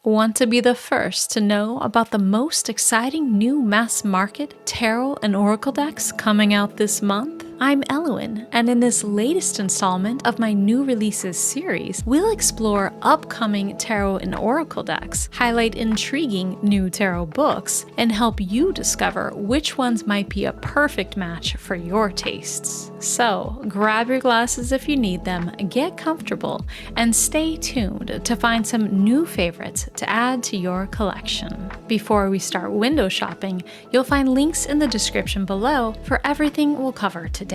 Want to be the first to know about the most exciting new mass market tarot and oracle decks coming out this month? I'm Elowyn, and in this latest installment of my new releases series, we'll explore upcoming tarot and oracle decks, highlight intriguing new tarot books, and help you discover which ones might be a perfect match for your tastes. So, grab your glasses if you need them, get comfortable, and stay tuned to find some new favorites to add to your collection. Before we start window shopping, you'll find links in the description below for everything we'll cover today.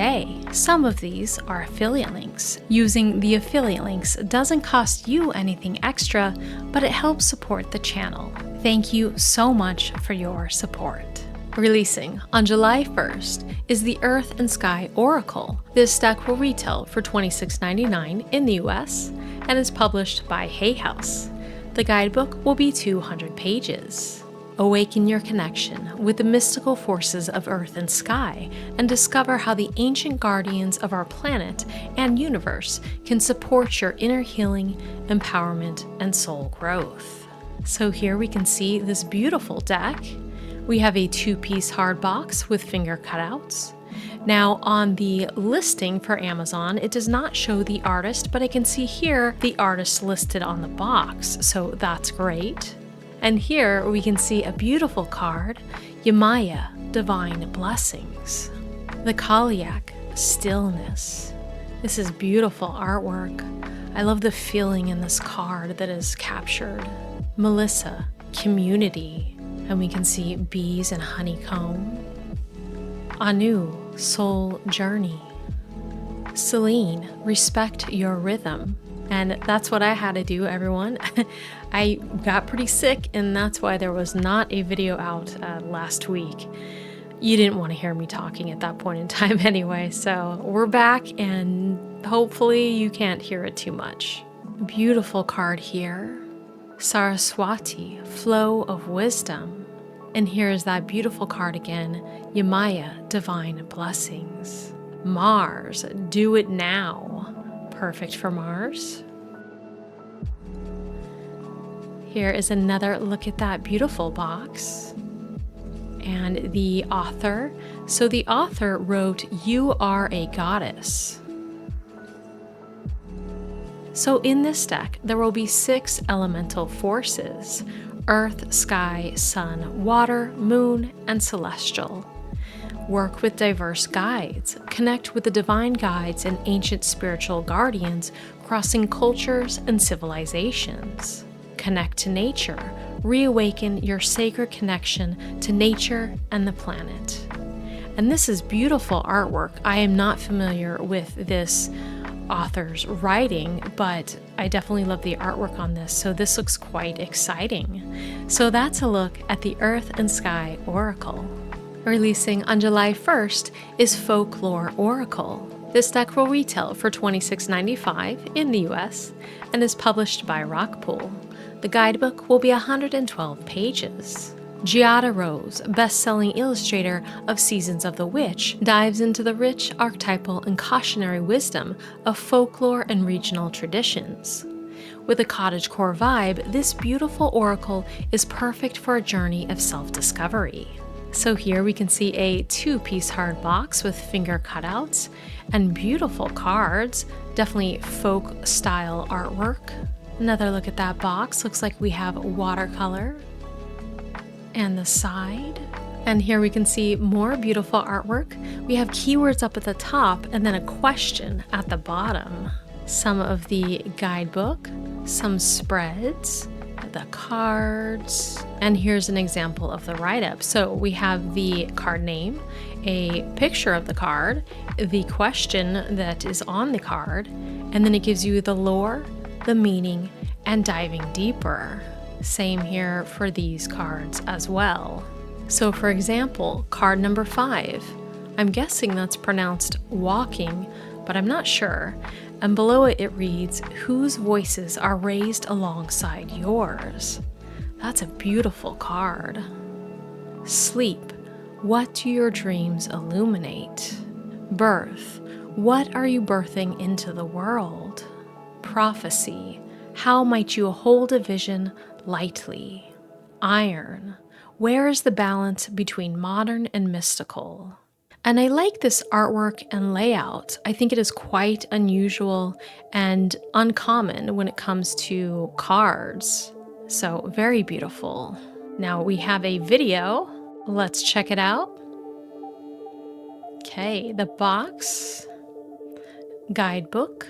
Some of these are affiliate links. Using the affiliate links doesn't cost you anything extra, but it helps support the channel. Thank you so much for your support. Releasing on July 1st is the Earth and Sky Oracle. This deck will retail for $26.99 in the US and is published by Hay House. The guidebook will be 200 pages. Awaken your connection with the mystical forces of Earth and Sky and discover how the ancient guardians of our planet and universe can support your inner healing, empowerment, and soul growth. So here we can see this beautiful deck. We have a 2-piece hard box with finger cutouts. Now on the listing for Amazon, it does not show the artist, but I can see here the artist listed on the box, so that's great. And here we can see a beautiful card, Yamaya, Divine Blessings. The Kaliak, Stillness. This is beautiful artwork. I love the feeling in this card that is captured. Melissa, Community. And we can see bees and honeycomb. Anu, Soul Journey. Celine, Respect Your Rhythm. And that's what I had to do, everyone. I got pretty sick, and that's why there was not a video out last week. You didn't want to hear me talking at that point in time anyway, so we're back, and hopefully you can't hear it too much. Beautiful card here. Saraswati, Flow of Wisdom. And here's that beautiful card again, Yamaya, Divine Blessings. Mars, Do It Now. Perfect for Mars. Here is another look at that beautiful box. And the author. So the author wrote, You Are a Goddess. So in this deck, there will be 6 elemental forces: Earth, Sky, Sun, Water, Moon, and Celestial. Work with diverse guides. Connect with the divine guides and ancient spiritual guardians crossing cultures and civilizations. Connect to nature. Reawaken your sacred connection to nature and the planet. And this is beautiful artwork. I am not familiar with this author's writing, but I definitely love the artwork on this, so this looks quite exciting. So that's a look at the Earth and Sky Oracle. Releasing on July 1st is Folklore Oracle. This deck will retail for $26.95 in the US and is published by Rockpool. The guidebook will be 112 pages. Giada Rose, best-selling illustrator of Seasons of the Witch, dives into the rich archetypal and cautionary wisdom of folklore and regional traditions. With a cottagecore vibe, this beautiful oracle is perfect for a journey of self-discovery. So here we can see a 2-piece hard box with finger cutouts and beautiful cards, definitely folk style artwork. Another look at that box, looks like we have watercolor and the side. And here we can see more beautiful artwork. We have keywords up at the top and then a question at the bottom. Some of the guidebook, some spreads, the cards, and here's an example of the write-up. So we have the card name, a picture of the card, the question that is on the card, and then it gives you the lore, the meaning, and diving deeper. Same here for these cards as well. So for example, card number 5, I'm guessing that's pronounced walking, but I'm not sure. And below it, it reads, whose voices are raised alongside yours? That's a beautiful card. Sleep, what do your dreams illuminate? Birth, what are you birthing into the world? Prophecy, how might you hold a vision lightly. Iron. Where is the balance between modern and mystical? And I like this artwork and layout. I think it is quite unusual and uncommon when it comes to cards. So very beautiful. Now we have a video. Let's check it out. Okay, the box, guidebook,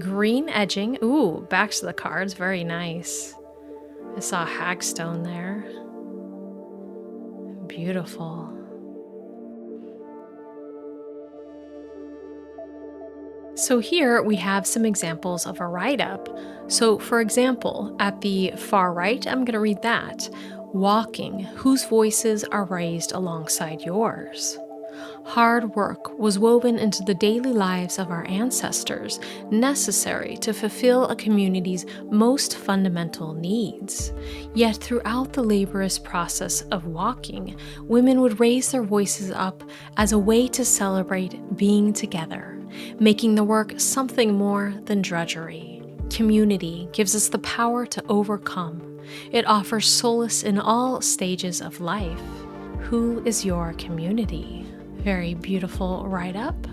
green edging. Ooh, backs of the cards, very nice. I saw hagstone there. Beautiful. So here we have some examples of a write-up. So for example, at the far right, I'm going to read that. Walking, whose voices are raised alongside yours. Hard work was woven into the daily lives of our ancestors, necessary to fulfill a community's most fundamental needs. Yet throughout the laborious process of walking, women would raise their voices up as a way to celebrate being together, making the work something more than drudgery. Community gives us the power to overcome. It offers solace in all stages of life. Who is your community? Very beautiful write-up.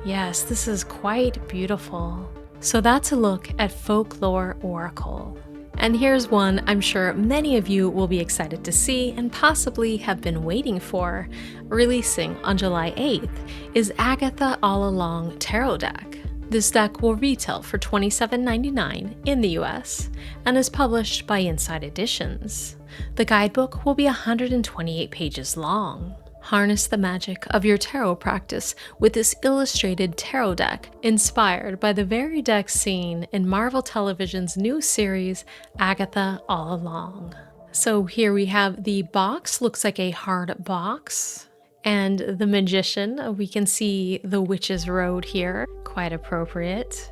Yes, this is quite beautiful. So that's a look at Folklore Oracle. And here's one I'm sure many of you will be excited to see and possibly have been waiting for. Releasing on July 8th is Agatha All Along Tarot Deck. This deck will retail for $27.99 in the US and is published by Inside Editions. The guidebook will be 128 pages long. Harness the magic of your tarot practice with this illustrated tarot deck inspired by the very deck seen in Marvel Television's new series, Agatha All Along. So here we have the box, looks like a hard box. And the Magician, we can see the Witch's Road here, quite appropriate.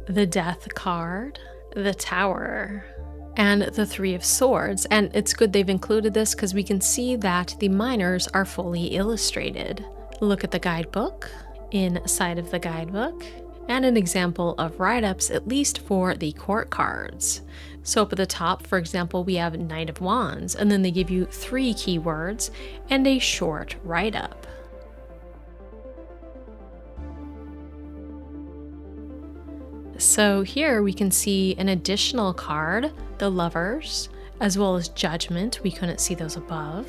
The Death card, the Tower, and the Three of Swords. And it's good they've included this because we can see that the minors are fully illustrated. Look at the guidebook, inside of the guidebook, and an example of write-ups, at least for the court cards. So up at the top, for example, we have Knight of Wands, and then they give you 3 keywords and a short write-up. So here we can see an additional card, the Lovers, as well as Judgment. We couldn't see those above.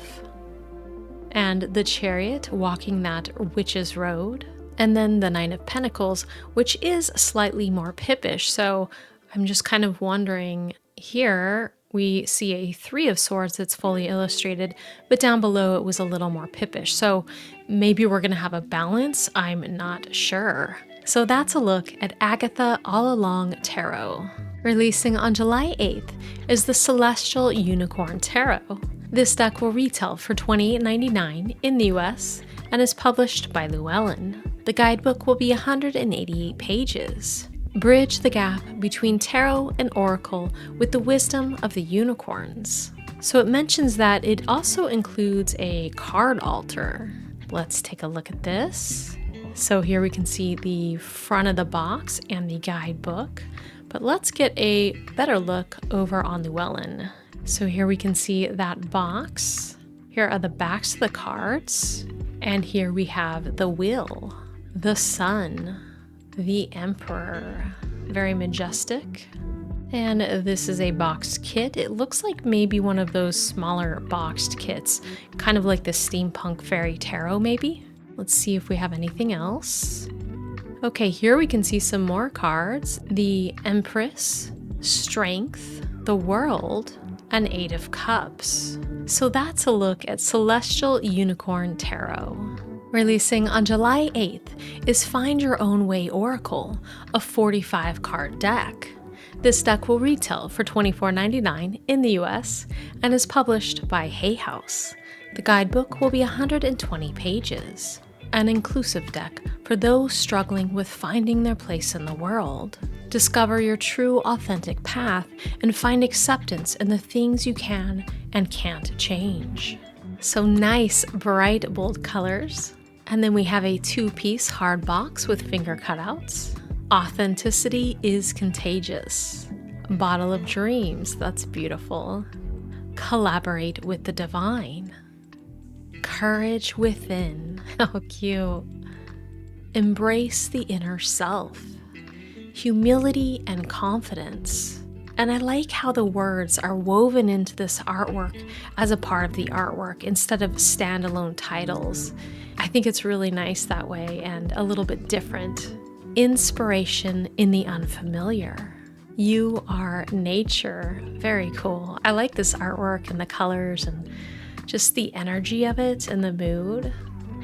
And the Chariot walking that Witch's Road. And then the Nine of Pentacles, which is slightly more pippish. So I'm just kind of wondering, here we see a Three of Swords that's fully illustrated, but down below it was a little more pippish. So maybe we're going to have a balance. I'm not sure. So that's a look at Agatha All Along Tarot. Releasing on July 8th is the Celestial Unicorn Tarot. This deck will retail for $28.99 in the US and is published by Llewellyn. The guidebook will be 188 pages. Bridge the gap between tarot and oracle with the wisdom of the unicorns. So it mentions that it also includes a card altar. Let's take a look at this. So here we can see the front of the box and the guidebook, but let's get a better look over on Llewellyn. So here we can see that box. Here are the backs of the cards, and here we have the Wheel, the Sun, the Emperor, very majestic. And this is a boxed kit. It looks like maybe one of those smaller boxed kits, kind of like the Steampunk Fairy Tarot maybe. Let's see if we have anything else. Okay, here we can see some more cards. The Empress, Strength, the World, and Eight of Cups. So that's a look at Celestial Unicorn Tarot. Releasing on July 8th is Find Your Own Way Oracle, a 45-card deck. This deck will retail for $24.99 in the US and is published by Hay House. The guidebook will be 120 pages. An inclusive deck for those struggling with finding their place in the world. Discover your true, authentic path and find acceptance in the things you can and can't change. So nice, bright, bold colors. And then we have a 2-piece hard box with finger cutouts. Authenticity is contagious. Bottle of Dreams, that's beautiful. Collaborate with the Divine. Courage Within, how cute. Embrace the Inner Self. Humility and Confidence. And I like how the words are woven into this artwork as a part of the artwork instead of standalone titles. I think it's really nice that way and a little bit different. Inspiration in the Unfamiliar. You Are Nature. Very cool. I like this artwork and the colors and just the energy of it and the mood.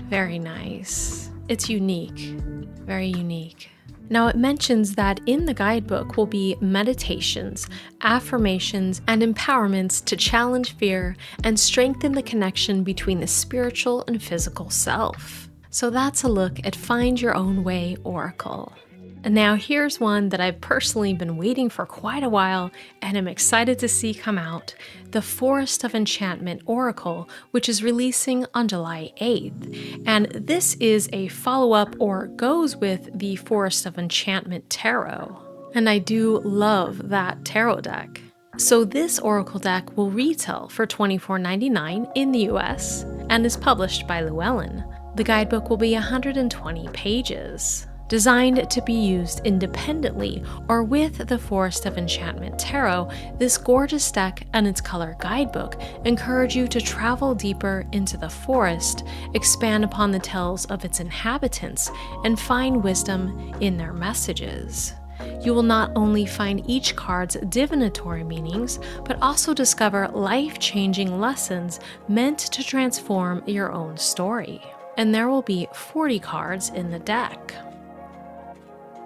Very nice. It's unique. Very unique. Now it mentions that in the guidebook will be meditations, affirmations, and empowerments to challenge fear and strengthen the connection between the spiritual and physical self. So that's a look at Find Your Own Way Oracle. And now here's one that I've personally been waiting for quite a while and am excited to see come out, the Forest of Enchantment Oracle, which is releasing on July 8th. And this is a follow-up or goes with the Forest of Enchantment Tarot. And I do love that tarot deck. So this Oracle deck will retail for $24.99 in the US and is published by Llewellyn. The guidebook will be 120 pages. Designed to be used independently or with the Forest of Enchantment Tarot, this gorgeous deck and its color guidebook encourage you to travel deeper into the forest, expand upon the tales of its inhabitants, and find wisdom in their messages. You will not only find each card's divinatory meanings, but also discover life-changing lessons meant to transform your own story. And there will be 40 cards in the deck.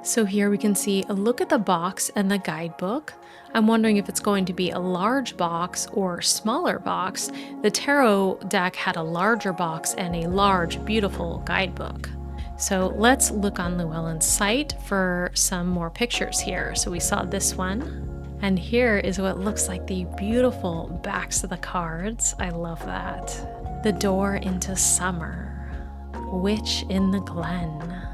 So here we can see a look at the box and the guidebook. I'm wondering if it's going to be a large box or smaller box. The tarot deck had a larger box and a large, beautiful guidebook. So let's look on Llewellyn's site for some more pictures here. So we saw this one. And here is what looks like the beautiful backs of the cards. I love that. The Door into Summer. Witch in the Glen.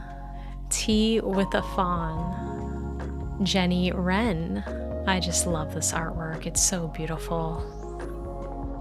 Tea with a Fawn. Jenny Wren. I just love this artwork. It's so beautiful.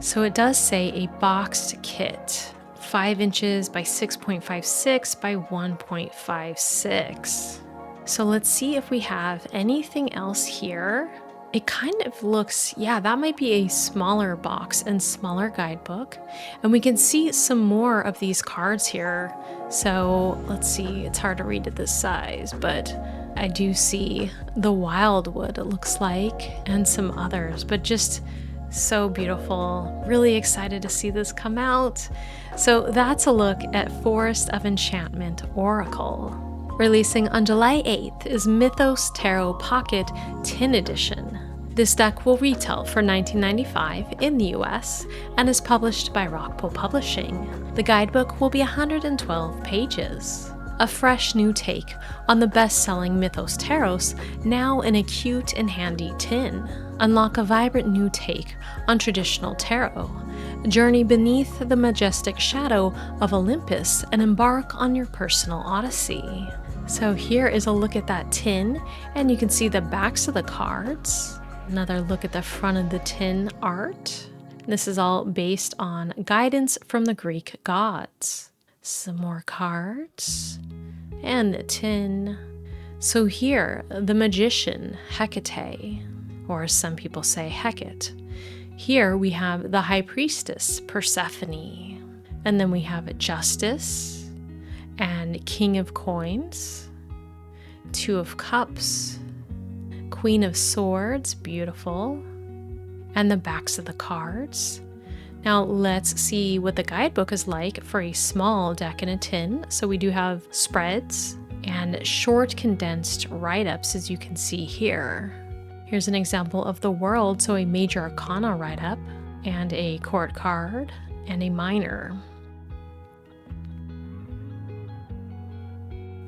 So it does say a boxed kit. 5 inches by 6.56 by 1.56. So let's see if we have anything else here. It kind of looks, yeah, that might be a smaller box and smaller guidebook. And we can see some more of these cards here. So let's see, it's hard to read at this size, but I do see the Wildwood, it looks like, and some others, but just so beautiful. Really excited to see this come out. So that's a look at Forest of Enchantment Oracle. Releasing on July 8th is Mythos Tarot Pocket Tin Edition. This deck will retail for $19.95 in the US and is published by Rockpool Publishing. The guidebook will be 112 pages. A fresh new take on the best-selling Mythos Tarots, now in a cute and handy tin. Unlock a vibrant new take on traditional tarot. Journey beneath the majestic shadow of Olympus and embark on your personal odyssey. So here is a look at that tin, and you can see the backs of the cards. Another look at the front of the tin art. This is all based on guidance from the Greek gods. Some more cards. And a tin. So here, the magician, Hecate, or as some people say, Hecate. Here we have the high priestess, Persephone. And then we have Justice and King of Coins, Two of Cups, Queen of Swords, beautiful, and the backs of the cards. Now let's see what the guidebook is like for a small deck in a tin. So we do have spreads and short condensed write-ups, as you can see here. Here's an example of the world, so a major arcana write-up, and a court card, and a minor.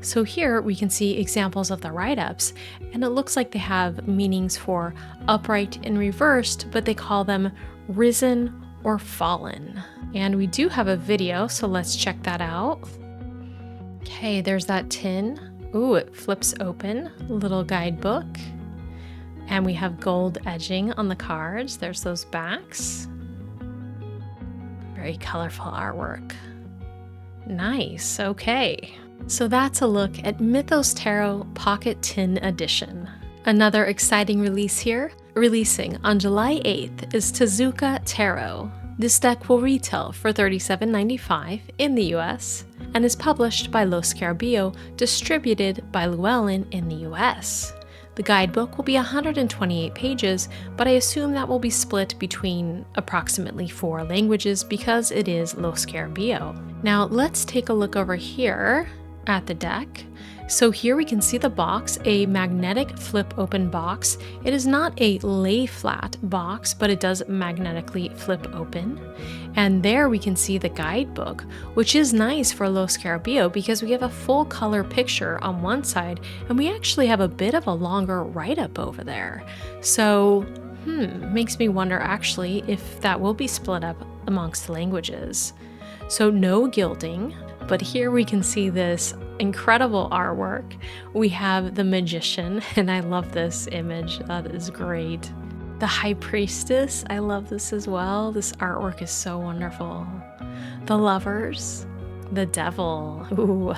So here we can see examples of the write-ups, and it looks like they have meanings for upright and reversed, but they call them risen or fallen. And we do have a video, so let's check that out. Okay, there's that tin. Ooh, it flips open. Little guidebook. And we have gold edging on the cards. There's those backs. Very colorful artwork. Nice, okay. So that's a look at Mythos Tarot Pocket Tin Edition. Another exciting release here, releasing on July 8th, is Tezuka Tarot. This deck will retail for $37.95 in the US and is published by Los Carabio, distributed by Llewellyn in the US. The guidebook will be 128 pages, but I assume that will be split between approximately 4 languages because it is Los Carabio. Now let's take a look over here at the deck. So here we can see the box, a magnetic flip open box. It is not a lay flat box, but it does magnetically flip open. And there we can see the guidebook, which is nice for Los Carabio because we have a full color picture on one side and we actually have a bit of a longer write-up over there. So, makes me wonder actually if that will be split up amongst languages. So no gilding, but here we can see this incredible artwork. We have the magician, and I love this image. That is great. The High Priestess, I love this as well. This artwork is so wonderful. The Lovers, the Devil, ooh,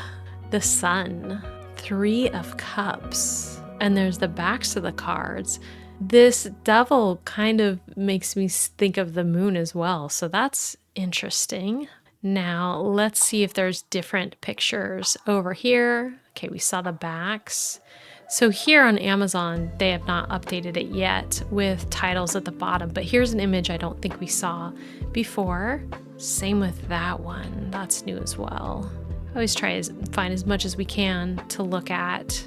the Sun, 3 of Cups, and there's the backs of the cards. This devil kind of makes me think of the moon as well, so that's interesting. Now, let's see if there's different pictures over here. Okay, we saw the backs. So here on Amazon, they have not updated it yet with titles at the bottom, but here's an image I don't think we saw before. Same with that one. That's new as well. I always try to find as much as we can to look at.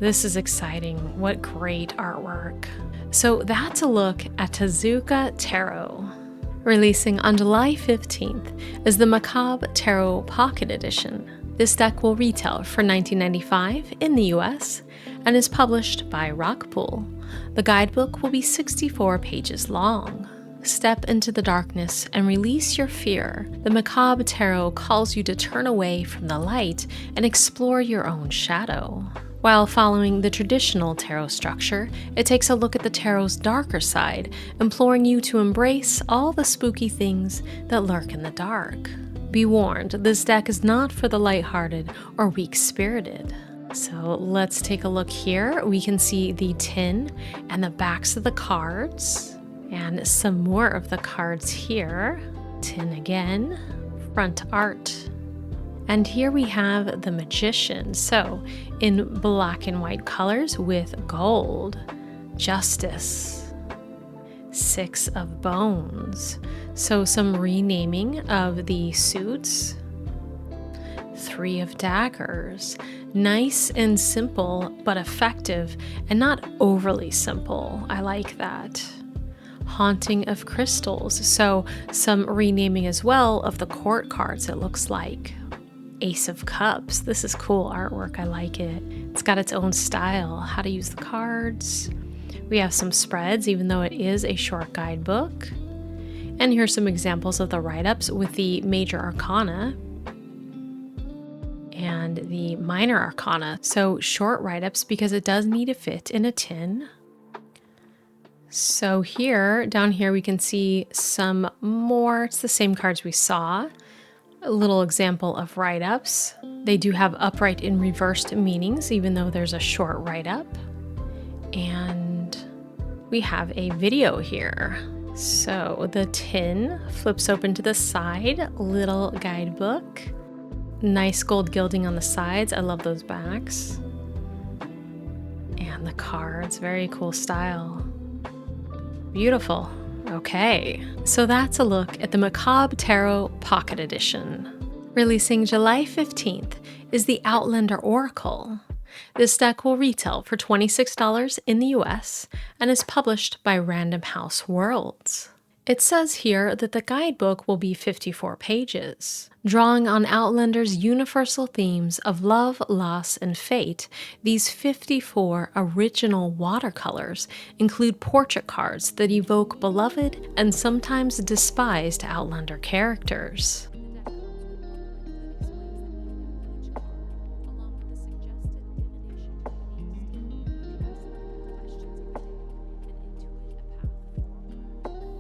This is exciting. What great artwork. So that's a look at Tezuka Tarot. Releasing on July 15th is the Macabre Tarot Pocket Edition. This deck will retail for $19.95 in the US and is published by Rockpool. The guidebook will be 64 pages long. Step into the darkness and release your fear. The Macabre Tarot calls you to turn away from the light and explore your own shadow. While following the traditional tarot structure, it takes a look at the tarot's darker side, imploring you to embrace all the spooky things that lurk in the dark. Be warned, this deck is not for the lighthearted or weak-spirited. So let's take a look here. We can see the tin and the backs of the cards, and some more of the cards here. Tin again, front art. And here we have the Magician, so in black and white colors with gold. Justice. 6 of Bones, so some renaming of the suits. 3 of Daggers. Nice and simple, but effective, and not overly simple. I like that. Haunting of Crystals, so some renaming as well of the court cards, it looks like. Ace of Cups. This is cool artwork. I like it. It's got its own style. How to use the cards. We have some spreads, even though it is a short guidebook. And here's some examples of the write-ups with the Major Arcana and the Minor Arcana. So short write-ups because it does need to fit in a tin. So here, down here, we can see some more. It's the same cards we saw. A little example of write-ups. They do have upright and reversed meanings, even though there's a short write-up. And we have a video here. So the tin flips open to the side, little guidebook. Nice gold gilding on the sides. I love those backs. And the cards, very cool style. Beautiful. Okay, so that's a look at the Macabre Tarot Pocket Edition. Releasing July 15th is the Outlander Oracle. This deck will retail for $26 in the US and is published by Random House Worlds. It says here that the guidebook will be 54 pages. Drawing on Outlander's universal themes of love, loss, and fate, these 54 original watercolors include portrait cards that evoke beloved and sometimes despised Outlander characters.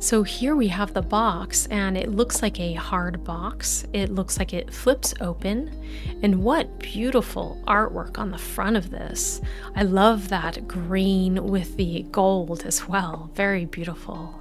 So here we have the box, and it looks like a hard box. It looks like it flips open, and what beautiful artwork on the front of this. I love that green with the gold as well. Very beautiful.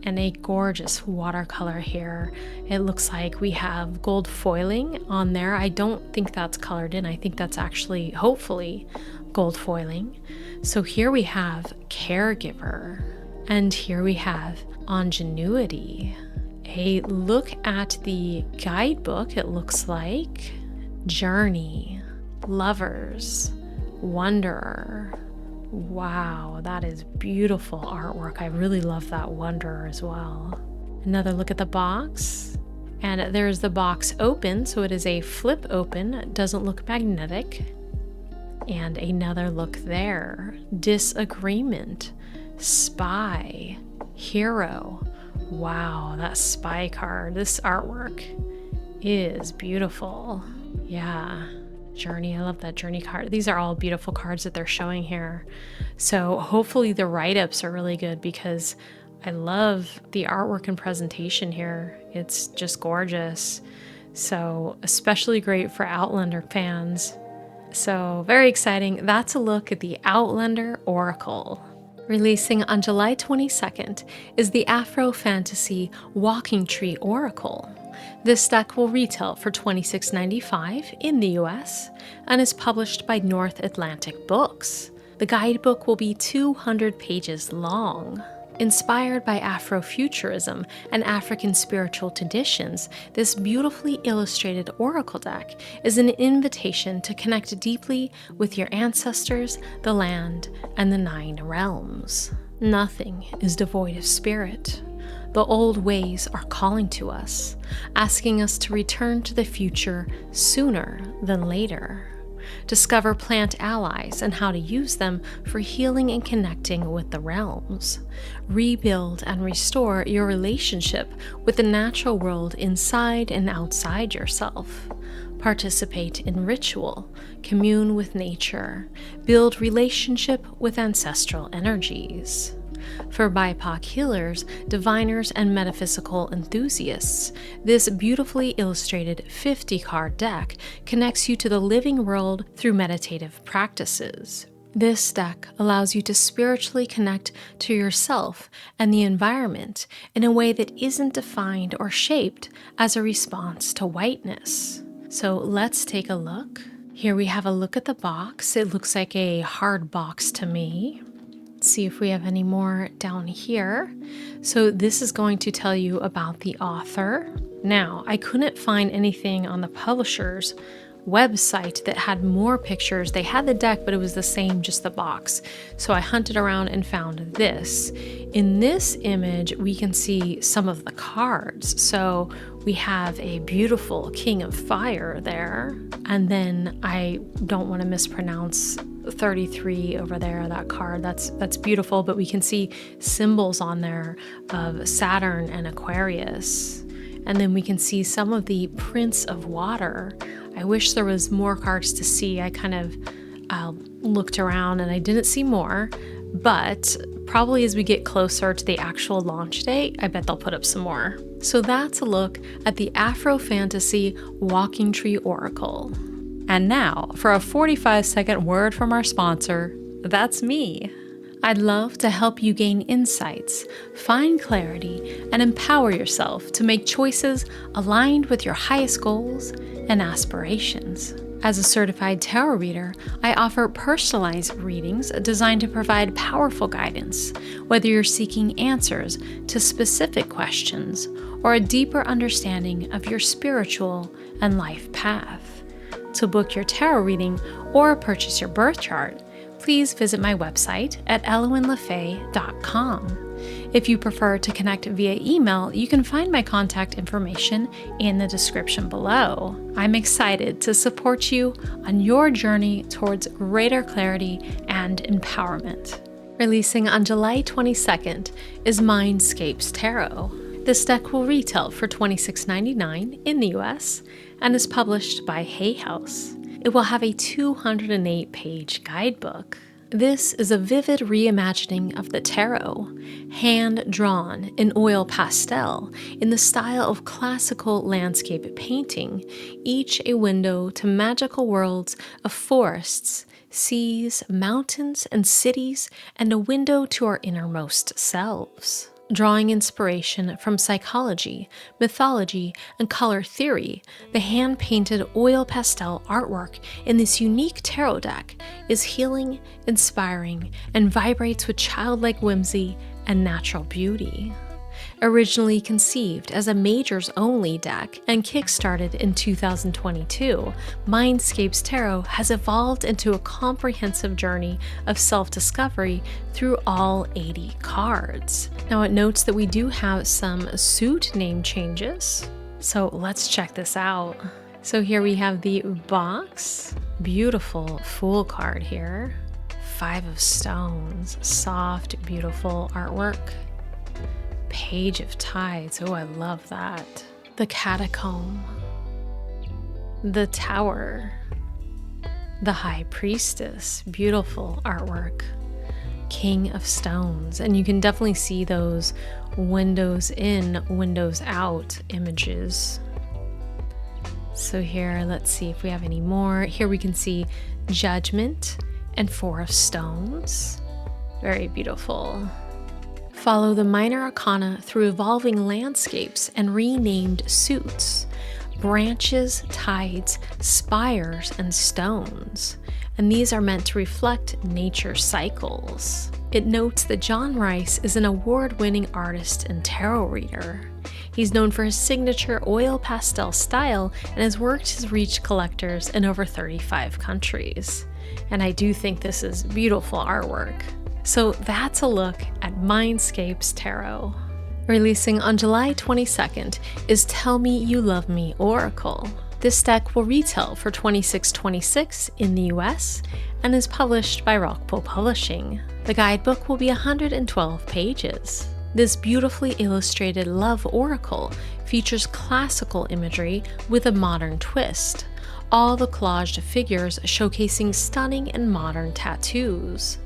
And a gorgeous watercolor here. It looks like we have gold foiling on there. I don't think that's colored in. I think that's actually, hopefully, gold foiling. So here we have caregiver, and here we have ingenuity. A look at the guidebook, it looks like journey, lovers, wanderer. Wow, that is beautiful artwork. I really love that wanderer as well. Another look at the box, and there's the box open, so it is a flip open. It doesn't look magnetic. And another look there. Disagreement, spy, hero. Wow, that spy card. This artwork is beautiful. Yeah. Journey. I love that journey card. These are all beautiful cards that they're showing here. So hopefully the write-ups are really good, because I love the artwork and presentation here. It's just gorgeous. So especially great for Outlander fans. So very exciting. That's a look at the Outlander Oracle. Releasing on July 22nd is the Afro Fantasy Walking Tree Oracle. This deck will retail for $26.95 in the US and is published by North Atlantic Books. The guidebook will be 200 pages long. Inspired by Afrofuturism and African spiritual traditions, this beautifully illustrated oracle deck is an invitation to connect deeply with your ancestors, the land, and the 9 realms. Nothing is devoid of spirit. The old ways are calling to us, asking us to return to the future sooner than later. Discover plant allies and how to use them for healing and connecting with the realms. Rebuild and restore your relationship with the natural world inside and outside yourself. Participate in ritual, commune with nature, build relationship with ancestral energies. For BIPOC healers, diviners, and metaphysical enthusiasts, this beautifully illustrated 50-card deck connects you to the living world through meditative practices. This deck allows you to spiritually connect to yourself and the environment in a way that isn't defined or shaped as a response to whiteness. So let's take a look. Here we have a look at the box. It looks like a hard box to me. See if we have any more down here. So this is going to tell you about the author. Now, I couldn't find anything on the publisher's website that had more pictures. They had the deck, but it was the same, just the box. So I hunted around and found this. In this image, we can see some of the cards. So we have a beautiful King of Fire there. And then I don't want to mispronounce 33 over there, that card. That's beautiful, but we can see symbols on there of Saturn and Aquarius. And then we can see some of the Prince of Water. I wish there was more cards to see. I kind of looked around and I didn't see more, but probably as we get closer to the actual launch date, I bet they'll put up some more. So that's a look at the Afro Fantasy Walking Tree Oracle. And now for a 45-second word from our sponsor, that's me. I'd love to help you gain insights, find clarity, and empower yourself to make choices aligned with your highest goals and aspirations. As a certified tarot reader, I offer personalized readings designed to provide powerful guidance, whether you're seeking answers to specific questions or a deeper understanding of your spiritual and life path. To book your tarot reading or purchase your birth chart, please visit my website at elowynlefay.com. If you prefer to connect via email, you can find my contact information in the description below. I'm excited to support you on your journey towards greater clarity and empowerment. Releasing on July 22nd is Mindscapes Tarot. This deck will retail for $26.99 in the US and is published by Hay House. It will have a 208-page guidebook. This is a vivid reimagining of the tarot, hand-drawn in oil pastel in the style of classical landscape painting, each a window to magical worlds of forests, seas, mountains, and cities, and a window to our innermost selves. Drawing inspiration from psychology, mythology, and color theory, the hand-painted oil pastel artwork in this unique tarot deck is healing, inspiring, and vibrates with childlike whimsy and natural beauty. Originally conceived as a majors-only deck and kickstarted in 2022, Mindscapes Tarot has evolved into a comprehensive journey of self-discovery through all 80 cards. Now it notes that we do have some suit name changes, so let's check this out. So here we have the box, beautiful Fool card here, 5 of Stones, soft, beautiful artwork. Page of Tides, oh I love that. The Catacomb, the Tower, the High Priestess, beautiful artwork. King of Stones, and you can definitely see those windows in, windows out images. So here, let's see if we have any more. Here we can see Judgment and 4 of Stones, very beautiful. Follow the minor arcana through evolving landscapes and renamed suits, branches, tides, spires, and stones. And these are meant to reflect nature cycles. It notes that John Rice is an award-winning artist and tarot reader. He's known for his signature oil pastel style and his work has reached collectors in over 35 countries. And I do think this is beautiful artwork. So that's a look at Mindscapes Tarot. Releasing on July 22nd is Tell Me You Love Me Oracle. This deck will retail for $26.26 in the US and is published by Rockpool Publishing. The guidebook will be 112 pages. This beautifully illustrated love oracle features classical imagery with a modern twist, all the collaged figures showcasing stunning and modern tattoos.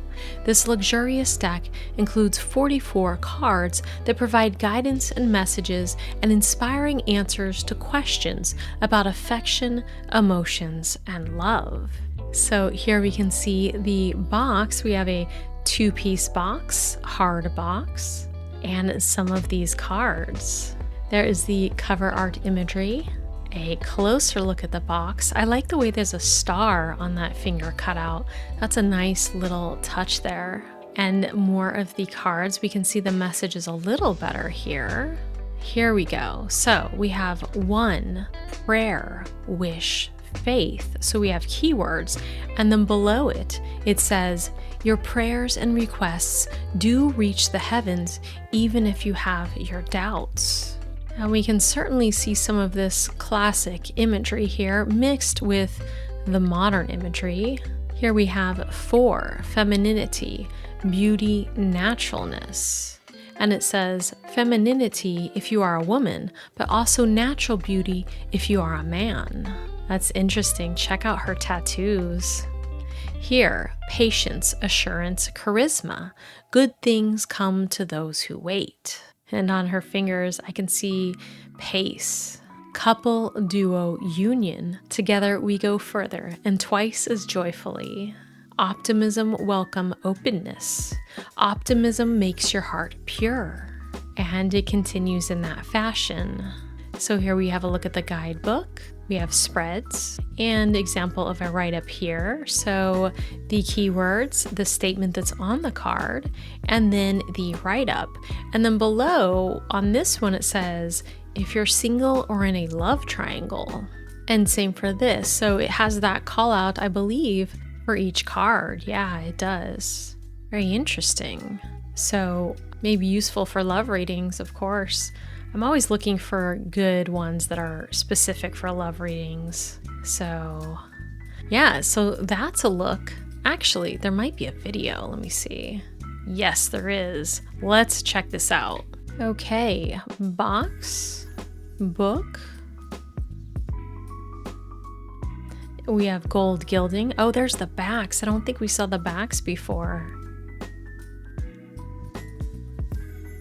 This luxurious deck includes 44 cards that provide guidance and messages and inspiring answers to questions about affection, emotions, and love. So here we can see the box. We have a 2-piece box, hard box, and some of these cards. There is the cover art imagery. A closer look at the box. I like the way there's a star on that finger cutout. That's a nice little touch there. And more of the cards, we can see the messages a little better here. Here we go. So we have 1, prayer, wish, faith. So we have keywords. And then below it, it says, your prayers and requests do reach the heavens, even if you have your doubts. And we can certainly see some of this classic imagery here mixed with the modern imagery. Here we have 4, femininity, beauty, naturalness. And it says femininity if you are a woman, but also natural beauty if you are a man. That's interesting. Check out her tattoos. Here, patience, assurance, charisma. Good things come to those who wait. And on her fingers, I can see pace, couple, duo, union. Together we go further and twice as joyfully. Optimism, welcome, openness. Optimism makes your heart pure. And it continues in that fashion. So here we have a look at the guidebook. We have spreads and example of a write-up here. So the keywords, the statement that's on the card, and then the write-up. And then below on this one, it says, if you're single or in a love triangle. And same for this. So it has that call out, I believe, for each card. Yeah, it does. Very interesting. So maybe useful for love readings, of course. I'm always looking for good ones that are specific for love readings. So yeah, so that's a look. Actually, there might be a video. Let me see. Yes, there is. Let's check this out. Okay, box, book, We have gold gilding. Oh, there's the backs. I don't think we saw the backs before.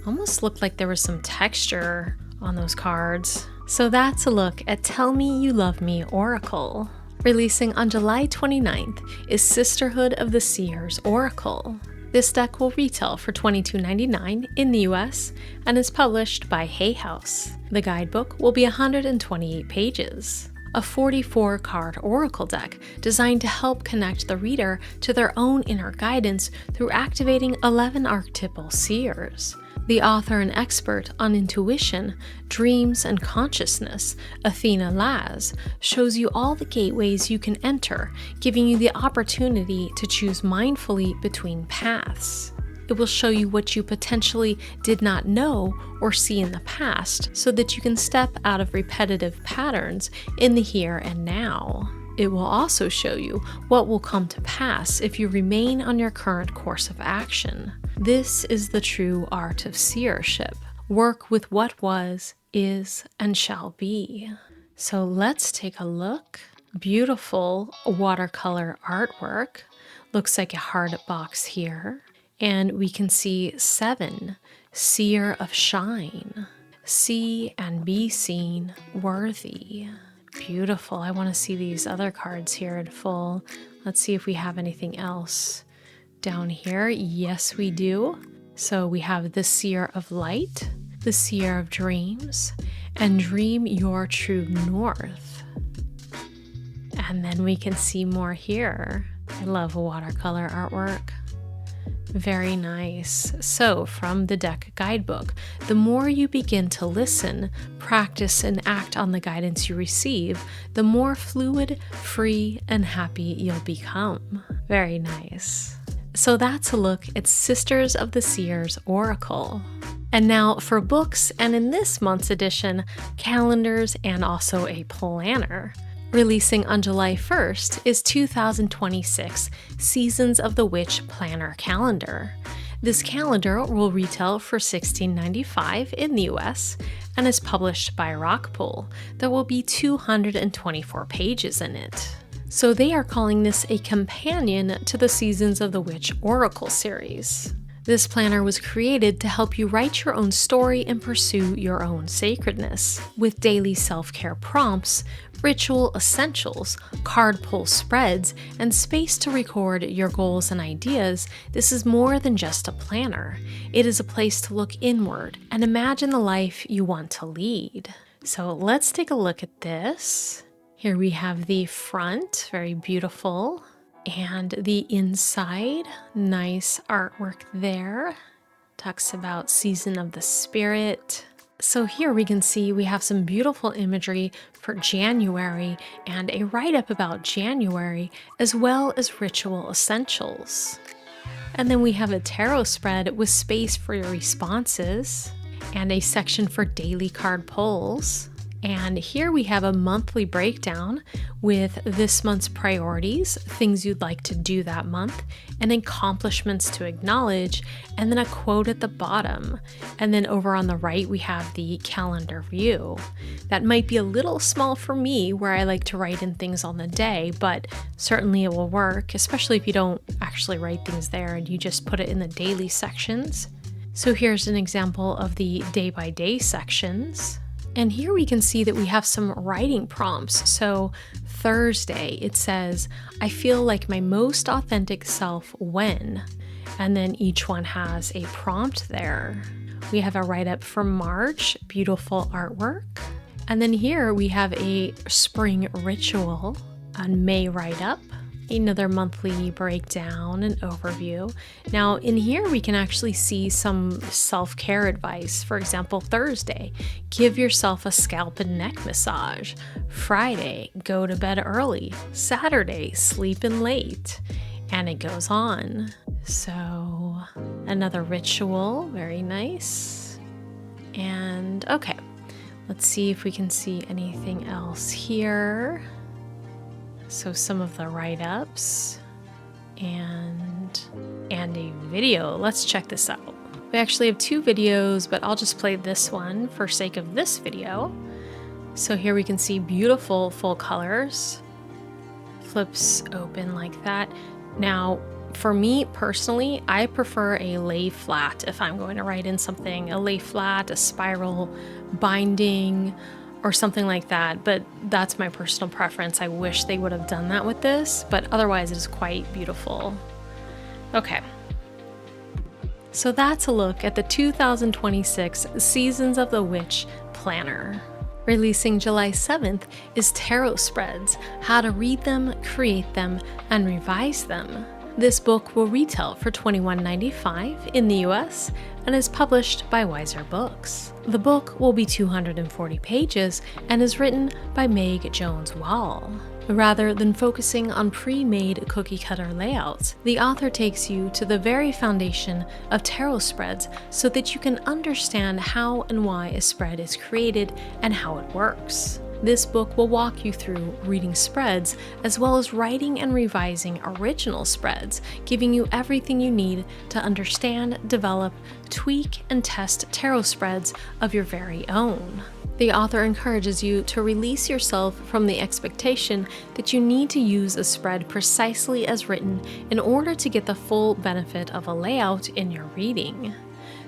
Almost looked like there was some texture on those cards. So that's a look at Tell Me You Love Me Oracle. Releasing on July 29th is Sisterhood of the Seers Oracle. This deck will retail for $22.99 in the US and is published by Hay House. The guidebook will be 128 pages. A 44-card oracle deck designed to help connect the reader to their own inner guidance through activating 11 archetypal seers. The author and expert on intuition, dreams, and consciousness, Athena Laz, shows you all the gateways you can enter, giving you the opportunity to choose mindfully between paths. It will show you what you potentially did not know or see in the past so that you can step out of repetitive patterns in the here and now. It will also show you what will come to pass if you remain on your current course of action. This is the true art of seership. Work with what was, is, and shall be. So let's take a look. Beautiful watercolor artwork. Looks like a hard box here. And we can see 7, Seer of Shine. See and be seen worthy. Beautiful. I want to see these other cards here in full. Let's see if we have anything else down here. Yes, we do. So we have the Seer of Light, the Seer of Dreams, and Dream Your True North. And then we can see more here. I love watercolor artwork. Very nice. So, from the deck guidebook, the more you begin to listen, practice, and act on the guidance you receive, the more fluid, free, and happy you'll become. Very nice. So that's a look at Sisters of the Seers Oracle. And now for books, and in this month's edition, calendars and also a planner. Releasing on July 1st is 2026 Seasons of the Witch Planner Calendar. This calendar will retail for $16.95 in the US and is published by Rockpool. There will be 224 pages in it. So they are calling this a companion to the Seasons of the Witch Oracle series. This planner was created to help you write your own story and pursue your own sacredness. With daily self-care prompts, ritual essentials, card pull spreads, and space to record your goals and ideas, this is more than just a planner. It is a place to look inward and imagine the life you want to lead. So let's take a look at this. Here we have the front, very beautiful. And the inside, nice artwork there. Talks about Season of the Spirit. So here we can see we have some beautiful imagery for January and a write-up about January, as well as ritual essentials. And then we have a tarot spread with space for your responses and a section for daily card pulls. And here we have a monthly breakdown with this month's priorities, things you'd like to do that month, and accomplishments to acknowledge, and then a quote at the bottom. And then over on the right, we have the calendar view. That might be a little small for me, where I like to write in things on the day, but certainly it will work, especially if you don't actually write things there and you just put it in the daily sections. So here's an example of the day-by-day sections. And here we can see that we have some writing prompts. So Thursday, it says, I feel like my most authentic self when, and then each one has a prompt there. We have a write-up for March, beautiful artwork. And then here we have a spring ritual, a May write-up, another monthly breakdown and overview. Now in here we can actually see some self-care advice. For example, Thursday, give yourself a scalp and neck massage. Friday, go to bed early. Saturday, sleep in late. And it goes on. So another ritual, very nice. And okay, let's see if we can see anything else here. So some of the write-ups and a video. Let's check this out. We actually have 2 videos, but I'll just play this one for sake of this video. So here we can see beautiful full colors. flips open like that. Now, for me personally, I prefer a lay flat if I'm going to write in something, a lay flat, a spiral binding, or something like that, but that's my personal preference. I wish they would have done that with this, but otherwise it is quite beautiful. Okay. So that's a look at the 2026 Seasons of the Witch Planner. Releasing July 7th is Tarot Spreads, How to Read Them, Create Them, and Revise Them. This book will retail for $21.95 in the US and is published by Wiser Books. The book will be 240 pages and is written by Meg Jones-Wall. Rather than focusing on pre-made cookie-cutter layouts, the author takes you to the very foundation of tarot spreads so that you can understand how and why a spread is created and how it works. This book will walk you through reading spreads as well as writing and revising original spreads, giving you everything you need to understand, develop, tweak, and test tarot spreads of your very own. The author encourages you to release yourself from the expectation that you need to use a spread precisely as written in order to get the full benefit of a layout in your reading.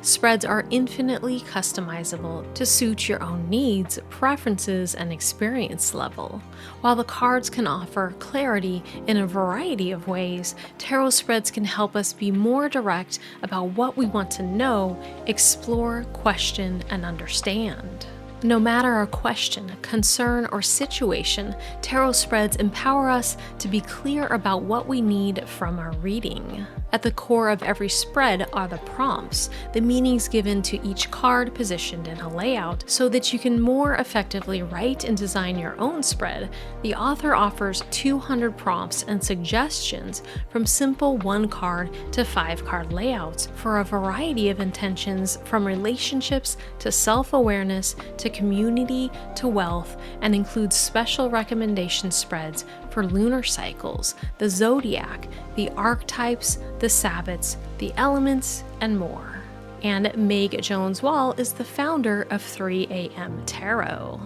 Spreads are infinitely customizable to suit your own needs, preferences, and experience level. While the cards can offer clarity in a variety of ways, tarot spreads can help us be more direct about what we want to know, explore, question, and understand. No matter our question, concern, or situation, tarot spreads empower us to be clear about what we need from our reading. At the core of every spread are the prompts, the meanings given to each card positioned in a layout, so that you can more effectively write and design your own spread. The author offers 200 prompts and suggestions from simple 1-card to 5-card layouts for a variety of intentions, from relationships to self-awareness to community to wealth, and includes special recommendation spreads for lunar cycles, the zodiac, the archetypes, the Sabbats, the elements, and more. And Meg Jones-Wall is the founder of 3am Tarot.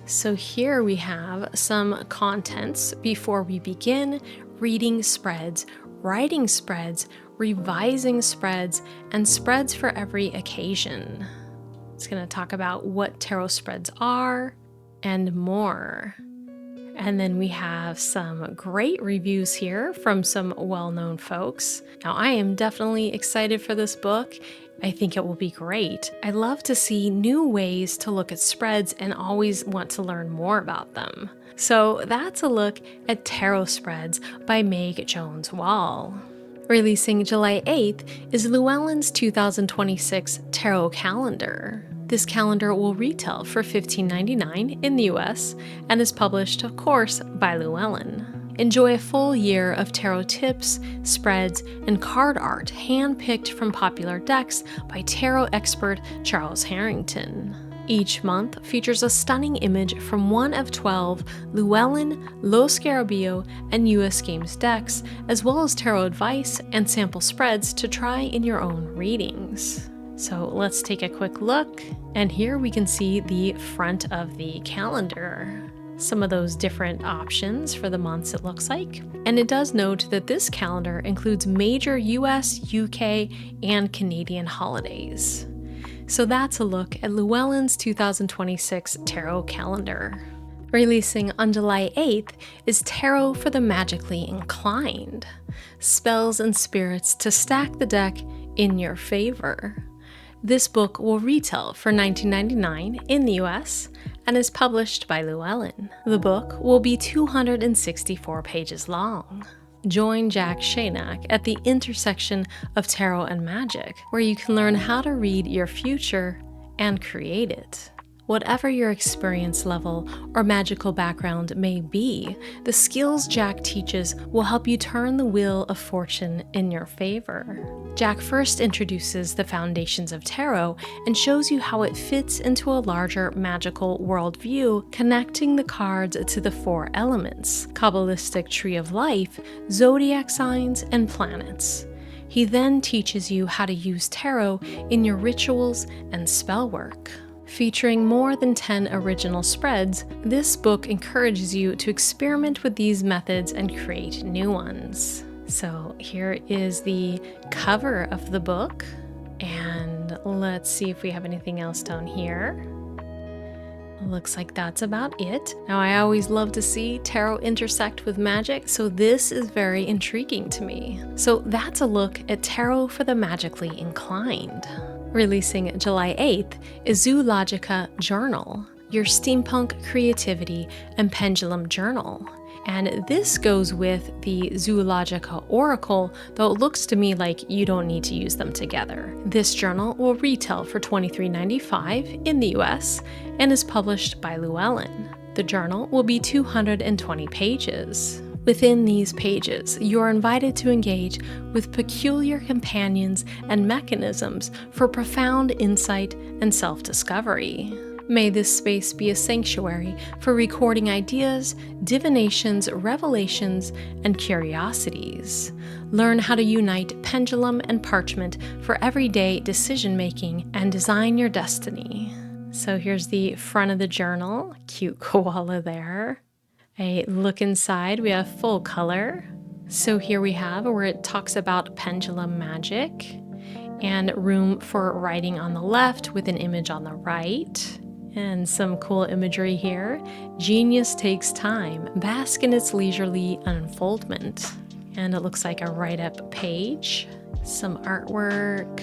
So here we have some contents before we begin reading spreads, writing spreads, revising spreads, and spreads for every occasion. It's going to talk about what tarot spreads are and more. And then we have some great reviews here from some well-known folks. Now, I am definitely excited for this book. I think it will be great. I love to see new ways to look at spreads and always want to learn more about them. So that's a look at Tarot Spreads by Meg Jones-Wall. Releasing July 8th is Llewellyn's 2026 Tarot Calendar. This calendar will retail for $15.99 in the US and is published, of course, by Llewellyn. Enjoy a full year of tarot tips, spreads, and card art handpicked from popular decks by tarot expert Charles Harrington. Each month features a stunning image from one of 12 Llewellyn, Lo Scarabeo, and US Games decks, as well as tarot advice and sample spreads to try in your own readings. So let's take a quick look, and here we can see the front of the calendar. Some of those different options for the months, it looks like. And it does note that this calendar includes major US, UK, and Canadian holidays. So that's a look at Llewellyn's 2026 Tarot Calendar. Releasing on July 8th is Tarot for the Magically Inclined. Spells and spirits to stack the deck in your favor. This book will retail for $19.99 in the US and is published by Llewellyn. The book will be 264 pages long. Join Jack Shanak at the intersection of tarot and magic, where you can learn how to read your future and create it. Whatever your experience level or magical background may be, the skills Jack teaches will help you turn the wheel of fortune in your favor. Jack first introduces the foundations of tarot and shows you how it fits into a larger magical worldview, connecting the cards to the 4 elements, Kabbalistic tree of life, zodiac signs, and planets. He then teaches you how to use tarot in your rituals and spell work. Featuring more than 10 original spreads, this book encourages you to experiment with these methods and create new ones. So here is the cover of the book, and let's see if we have anything else down here. Looks like that's about it. Now, I always love to see tarot intersect with magic, so this is very intriguing to me. So that's a look at Tarot for the Magically Inclined. Releasing July 8th is Zoologica Journal, your steampunk creativity and pendulum journal. And this goes with the Zoologica Oracle, though it looks to me like you don't need to use them together. This journal will retail for $23.95 in the US and is published by Llewellyn. The journal will be 220 pages. Within these pages, you are invited to engage with peculiar companions and mechanisms for profound insight and self-discovery. May this space be a sanctuary for recording ideas, divinations, revelations, and curiosities. Learn how to unite pendulum and parchment for everyday decision-making and design your destiny. So here's the front of the journal, cute koala there. A look inside, we have full color. So here we have where it talks about pendulum magic and room for writing on the left with an image on the right. And some cool imagery here. Genius takes time. Bask in its leisurely unfoldment. And it looks like a write-up page. Some artwork.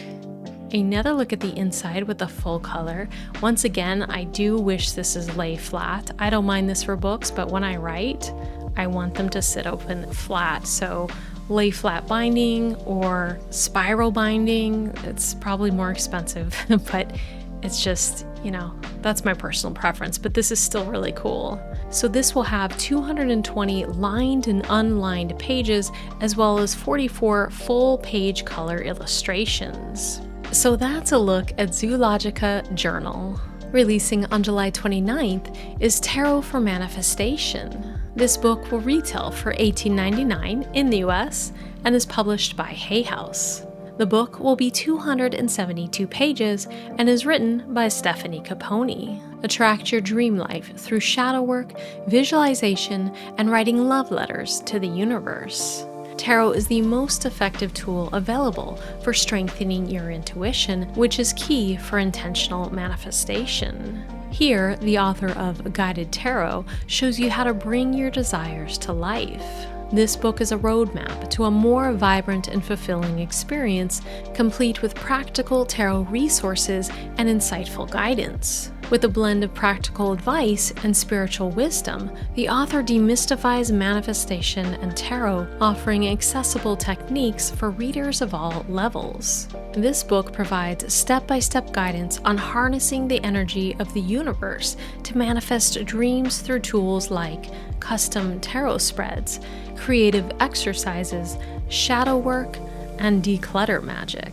Another look at the inside with the full color. Once again, I do wish this is lay flat. I don't mind this for books, but when I write, I want them to sit open flat. So lay flat binding or spiral binding, it's probably more expensive, but it's just, you know, that's my personal preference, but this is still really cool. So this will have 220 lined and unlined pages, as well as 44 full-page color illustrations. So that's a look at Zoologica Journal. Releasing on July 29th is Tarot for Manifestation. This book will retail for $18.99 in the US and is published by Hay House. The book will be 272 pages and is written by Stephanie Capone. Attract your dream life through shadow work, visualization, and writing love letters to the universe. Tarot is the most effective tool available for strengthening your intuition, which is key for intentional manifestation. Here, the author of Guided Tarot shows you how to bring your desires to life. This book is a roadmap to a more vibrant and fulfilling experience, complete with practical tarot resources and insightful guidance. With a blend of practical advice and spiritual wisdom, the author demystifies manifestation and tarot, offering accessible techniques for readers of all levels. This book provides step-by-step guidance on harnessing the energy of the universe to manifest dreams through tools like custom tarot spreads, creative exercises, shadow work, and declutter magic.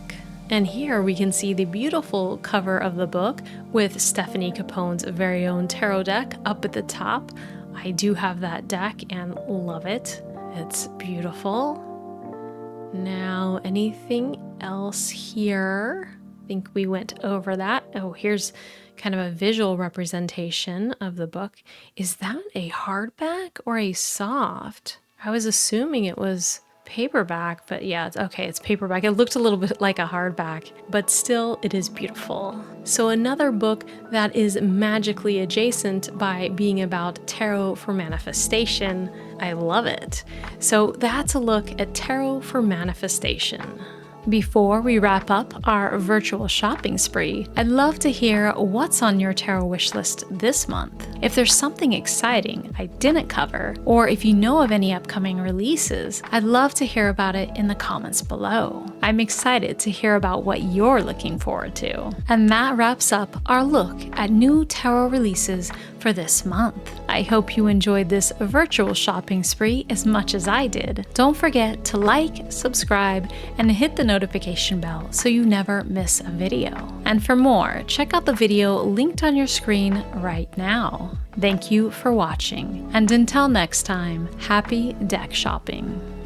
And here we can see the beautiful cover of the book with Stephanie Capone's very own tarot deck up at the top. I do have that deck and love it. It's beautiful. Now, anything else here? I think we went over that. Oh, here's kind of a visual representation of the book. Is that a hardback or a soft? I was assuming it was paperback, but yeah, it's okay, it's paperback. It looked a little bit like a hardback, but still it is beautiful. So another book that is magically adjacent by being about tarot for manifestation. I love it. So that's a look at Tarot for Manifestation. Before we wrap up our virtual shopping spree, I'd love to hear what's on your tarot wish list this month. If there's something exciting I didn't cover, or if you know of any upcoming releases, I'd love to hear about it in the comments below. I'm excited to hear about what you're looking forward to. And that wraps up our look at new tarot releases for this month. I hope you enjoyed this virtual shopping spree as much as I did. Don't forget to like, subscribe, and hit the notification bell so you never miss a video. And for more, check out the video linked on your screen right now. Thank you for watching, and until next time, happy deck shopping.